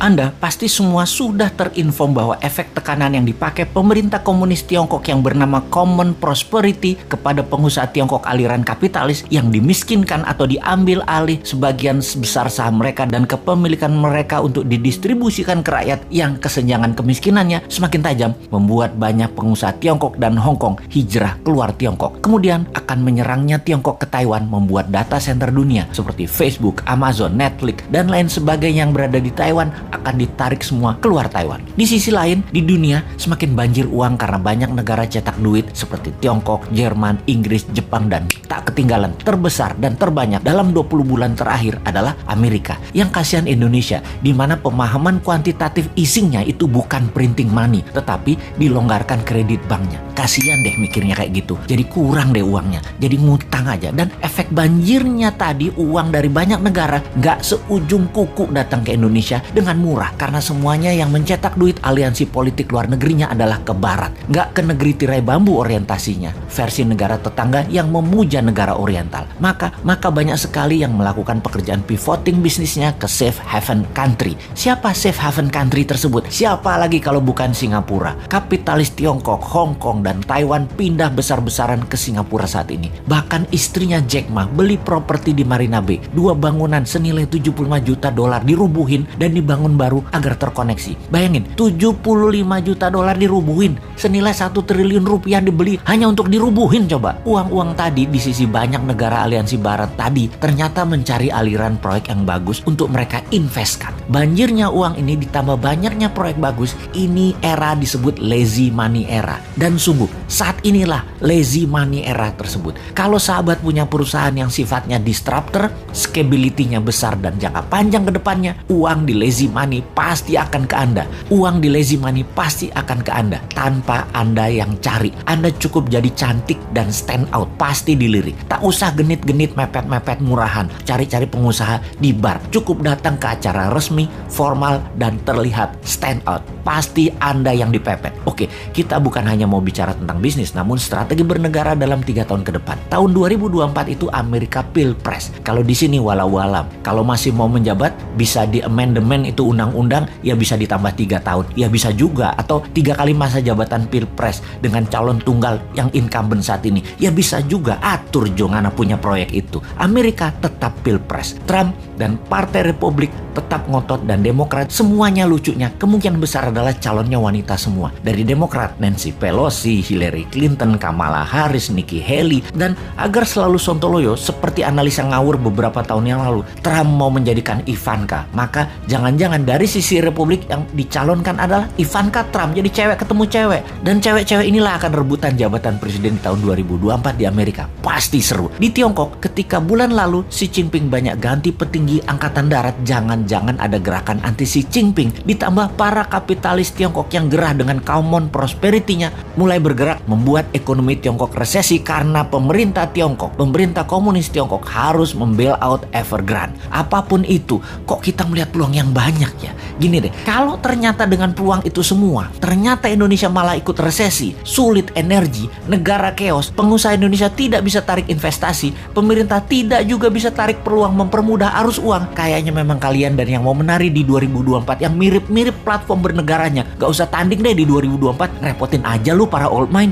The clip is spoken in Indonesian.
Anda pasti semua sudah terinform bahwa efek tekanan yang dipakai pemerintah komunis Tiongkok yang bernama Common Prosperity kepada pengusaha Tiongkok aliran kapitalis yang dimiskinkan atau diambil alih sebagian besar saham mereka dan kepemilikan mereka untuk didistribusikan ke rakyat yang kesenjangan kemiskinannya semakin tajam, membuat banyak pengusaha Tiongkok dan Hong Kong hijrah keluar Tiongkok. Kemudian akan menyerangnya Tiongkok ke Taiwan, membuat data center dunia seperti Facebook, Amazon, Netflix, dan lain sebagainya yang berada di Taiwan akan ditarik semua keluar Taiwan. Di sisi lain, di dunia semakin banjir uang karena banyak negara cetak duit seperti Tiongkok, Jerman, Inggris, Jepang, dan tak ketinggalan terbesar dan terbanyak dalam 20 bulan terakhir adalah Amerika. Yang kasihan Indonesia, di mana pemahaman kuantitatif easingnya itu bukan printing money, tetapi dilonggarkan kredit banknya. Kasihan deh mikirnya kayak gitu. Jadi kurang deh uangnya, jadi ngutang aja. Dan efek banjirnya tadi, uang dari banyak negara nggak seujung kuku datang ke Indonesia dengan murah, karena semuanya yang mencetak duit aliansi politik luar negerinya adalah ke barat, nggak ke negeri tirai bambu orientasinya, versi negara tetangga yang memuja negara oriental. Maka banyak sekali yang melakukan pekerjaan pivoting bisnisnya ke safe haven country. Siapa safe haven country tersebut? Siapa lagi kalau bukan Singapura? Kapitalis Tiongkok, Hong Kong, dan Taiwan pindah besar-besaran ke Singapura saat ini. Bahkan istrinya Jack Ma beli properti di Marina Bay, 2 bangunan senilai $75 juta dirubuhin dan dibangun baru agar terkoneksi. Bayangin, $75 juta dirubuhin, senilai 1 triliun rupiah dibeli hanya untuk dirubuhin. Coba, uang-uang tadi di sisi banyak negara aliansi barat tadi ternyata mencari aliran proyek yang bagus untuk mereka investkan. Banjirnya uang ini ditambah banyaknya proyek bagus, ini era disebut lazy money era. Dan sungguh, saat inilah lazy money era tersebut. Kalau sahabat punya perusahaan yang sifatnya disruptor, scalability-nya besar dan jangka panjang ke depannya, uang di lazy money pasti akan ke Anda. Uang di lazy money pasti akan ke Anda tanpa Anda yang cari. Anda cukup jadi cantik dan stand out, pasti dilirik. Tak usah genit-genit mepet-mepet murahan, cari-cari pengusaha di bar. Cukup datang ke acara resmi, formal, dan terlihat stand out. Pasti Anda yang dipepet. Oke, kita bukan hanya mau bicara tentang bisnis, namun strategi bernegara dalam 3 tahun ke depan. Tahun 2024 itu Amerika Pilpres. Kalau di sini walau-walam, kalau masih mau menjabat bisa di amendement itu undang-undang, ya bisa ditambah 3 tahun. Ya bisa juga, atau 3 kali masa jabatan Pilpres dengan calon tunggal yang incumbent saat ini. Ya bisa juga, atur Jongana punya proyek itu. Amerika tetap Pilpres. Trump dan Partai Republik tetap ngotot, dan Demokrat semuanya lucunya kemungkinan besar adalah calonnya wanita semua. Dari Demokrat, Nancy Pelosi, Hillary Clinton, Kamala Harris, Nikki Haley. Dan agar selalu sontoloyo seperti analisa ngawur beberapa tahun yang lalu, Trump mau menjadikan Ivanka. Maka jangan-jangan dari sisi Republik yang dicalonkan adalah Ivanka Trump, jadi cewek ketemu cewek. Dan cewek-cewek inilah akan rebutan jabatan presiden di tahun 2024 di Amerika. Pasti seru. Di Tiongkok, ketika bulan lalu Xi Jinping banyak ganti petinggi angkatan darat, jangan-jangan ada gerakan anti Xi Jinping. Ditambah para kapitalis Tiongkok yang gerah dengan Common Prosperity-nya mulai bergerak, membuat ekonomi Tiongkok resesi karena pemerintah Tiongkok, pemerintah komunis Tiongkok harus membail out Evergrande. Apapun itu, kok kita melihat peluang yang banyak ya? Gini deh, kalau ternyata dengan peluang itu semua, ternyata Indonesia malah ikut resesi, sulit energi, negara chaos, pengusaha Indonesia tidak bisa tarik investasi, pemerintah tidak juga bisa tarik peluang mempermudah arus uang. Kayaknya memang kalian dan yang mau menari di 2024 yang mirip-mirip platform bernegaranya, gak usah tanding deh di 2024, repotin aja lu para old mind.